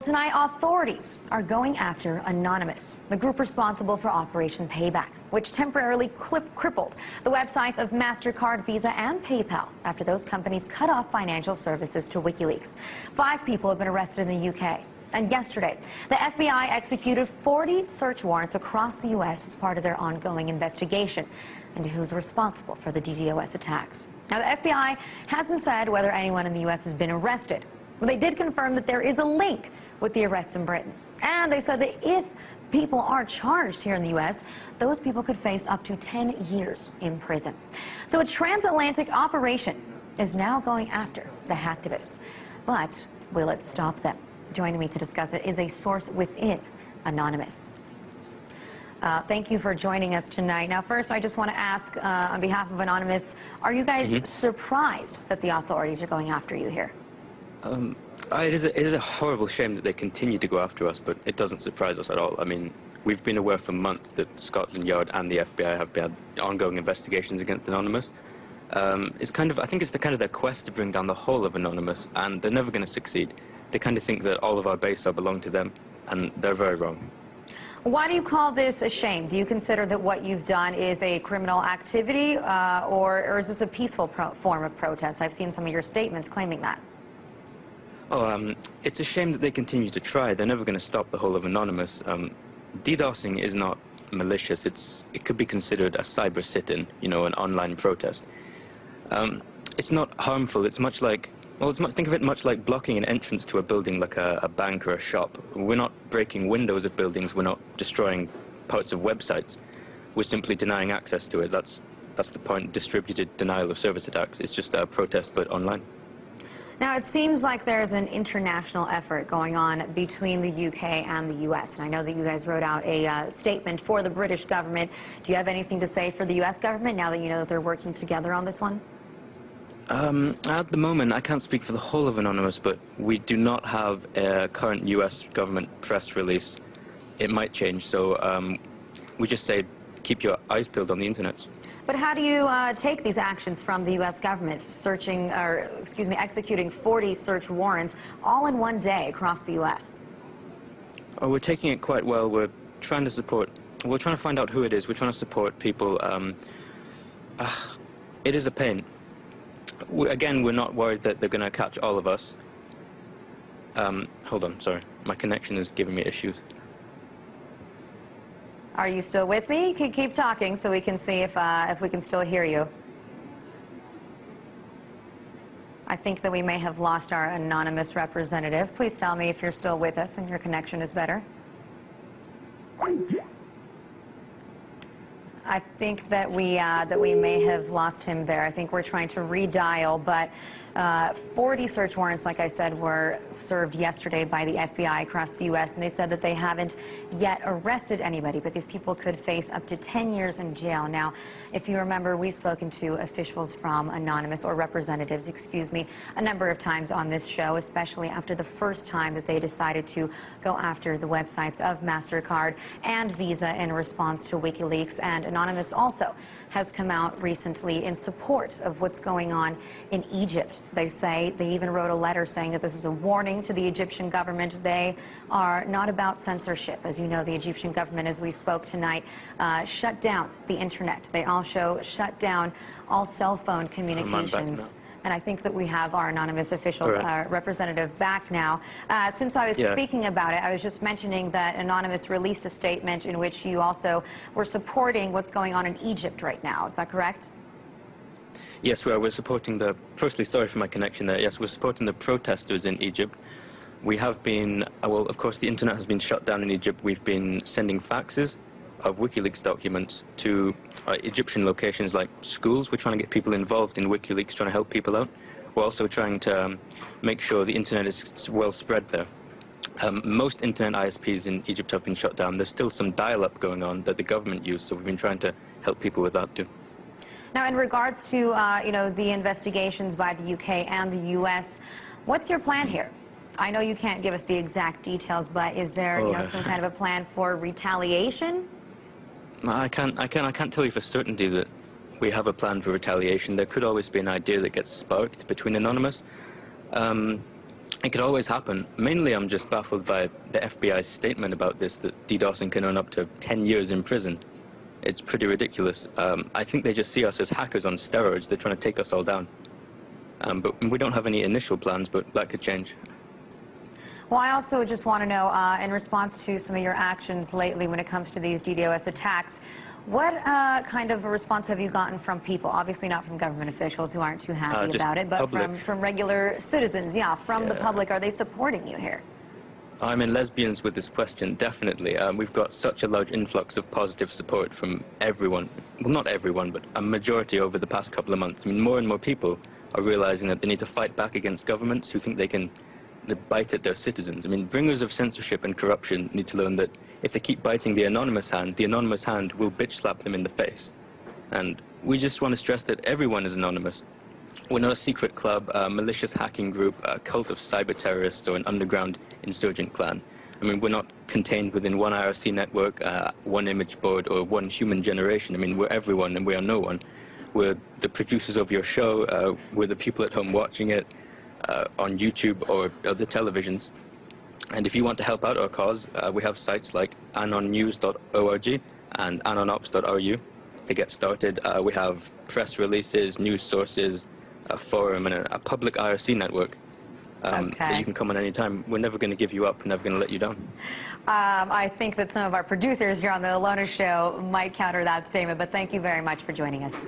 Tonight, authorities are going after Anonymous, the group responsible for Operation Payback, which temporarily crippled the websites of MasterCard, Visa, and PayPal after those companies cut off financial services to WikiLeaks. 5 people have been arrested in the UK. And yesterday, the FBI executed 40 search warrants across the U.S. as part of their ongoing investigation into who's responsible for the DDoS attacks. Now, the FBI hasn't said whether anyone in the U.S. has been arrested, but they did confirm that there is a link with the arrests in Britain. And they said that if people are charged here in the U.S., those people could face up to 10 years in prison. So a transatlantic operation is now going after the hacktivists. But will it stop them? Joining me to discuss it is a source within Anonymous. Thank you for joining us tonight. Now, first, I just want to ask, on behalf of Anonymous, are you guys surprised that the authorities are going after you here? It is a horrible shame that they continue to go after us, but it doesn't surprise us at all. I mean, we've been aware for months that Scotland Yard and the FBI have had ongoing investigations against Anonymous. It's kind of, I think it's the kind of their quest to bring down the whole of Anonymous, and they're never going to succeed. They kind of think that all of our base belong to them, and they're very wrong. Why do you call this a shame? Do you consider that what you've done is a criminal activity, or is this a peaceful form of protest? I've seen some of your statements claiming that. It's a shame that they continue to try. They're never going to stop the whole of Anonymous. DDoSing is not malicious. It could be considered a cyber sit-in, you know, an online protest. It's not harmful. It's much like, well, think of it much like blocking an entrance to a building like a bank or a shop. We're not breaking windows of buildings. We're not destroying parts of websites. We're simply denying access to it. That's the point. Distributed denial of service attacks. It's just a protest, but online. Now, it seems like there's an international effort going on between the UK and the US. And I know that you guys wrote out a statement for the British government. Do you have anything to say for the US government now that you know that they're working together on this one? At the moment, I can't speak for the whole of Anonymous, but we do not have a current US government press release. It might change, so we just say keep your eyes peeled on the internet. But how do you take these actions from the U.S. government, executing 40 search warrants all in one day across the U.S.? Oh, we're taking it quite well. We're trying to find out who it is. We're trying to support people. It is a pain. Again, we're not worried that they're going to catch all of us. Hold on, sorry. My connection is giving me issues. Are you still with me? You can keep talking so we can see if we can still hear you. I think that we may have lost our Anonymous representative. Please tell me if you're still with us and your connection is better. I think that we may have lost him there. I think we're trying to redial, but 40 search warrants, like I said, were served yesterday by the FBI across the U.S., and they said that they haven't yet arrested anybody, but these people could face up to 10 years in jail. Now, if you remember, we've spoken to officials from Anonymous, or representatives, excuse me, a number of times on this show, especially after the first time that they decided to go after the websites of MasterCard and Visa in response to WikiLeaks. And Anonymous also has come out recently in support of what's going on in Egypt. They say, they even wrote a letter saying that this is a warning to the Egyptian government. They are not about censorship. As you know, the Egyptian government, as we spoke tonight, shut down the internet. They also shut down all cell phone communications. And I think that we have our Anonymous official representative back now. Since I was speaking about it, I was just mentioning that Anonymous released a statement in which you also were supporting what's going on in Egypt right now. Is that correct? Yes, we're supporting the... Firstly, sorry for my connection there. Yes, we're supporting the protesters in Egypt. We have been... well, of course, the internet has been shut down in Egypt. We've been sending faxes of WikiLeaks documents to Egyptian locations like schools. We're trying to get people involved in WikiLeaks, trying to help people out. We're also trying to make sure the internet is well spread there. Most internet ISPs in Egypt have been shut down. There's still some dial-up going on that the government used, so we've been trying to help people with that too. Now, in regards to you know, the investigations by the UK and the US, what's your plan here? I know you can't give us the exact details, but is there you know, some kind of a plan for retaliation? I can't tell you for certainty that we have a plan for retaliation. There could always be an idea that gets sparked between Anonymous. It could always happen. Mainly, I'm just baffled by the FBI's statement about this, that DDoSing can earn up to 10 years in prison. It's pretty ridiculous. I think they just see us as hackers on steroids. They're trying to take us all down. But we don't have any initial plans, but that could change. Well, I also just want to know, in response to some of your actions lately when it comes to these DDoS attacks, what kind of a response have you gotten from people? Obviously not from government officials who aren't too happy about it, but from regular citizens, from the public. Are they supporting you here? I'm in lesbians with this question, definitely. We've got such a large influx of positive support from everyone. Well, not everyone, but a majority over the past couple of months. I mean, more and more people are realizing that they need to fight back against governments who think they can bite at their citizens. I mean, bringers of censorship and corruption need to learn that if they keep biting the anonymous hand will bitch slap them in the face. And we just want to stress that everyone is anonymous. We're not a secret club, a malicious hacking group, a cult of cyber terrorists, or an underground insurgent clan. I mean, we're not contained within one IRC network, one image board, or one human generation. I mean, we're everyone and we are no one. We're the producers of your show, we're the people at home watching it, on YouTube or other televisions. And if you want to help out our cause, we have sites like anonnews.org and anonops.ru to get started. We have press releases, news sources, a forum, and a public IRC network that you can come on any time. We're never going to give you up, we're never going to let you down. I think that some of our producers here on The Ilona Show might counter that statement, but thank you very much for joining us.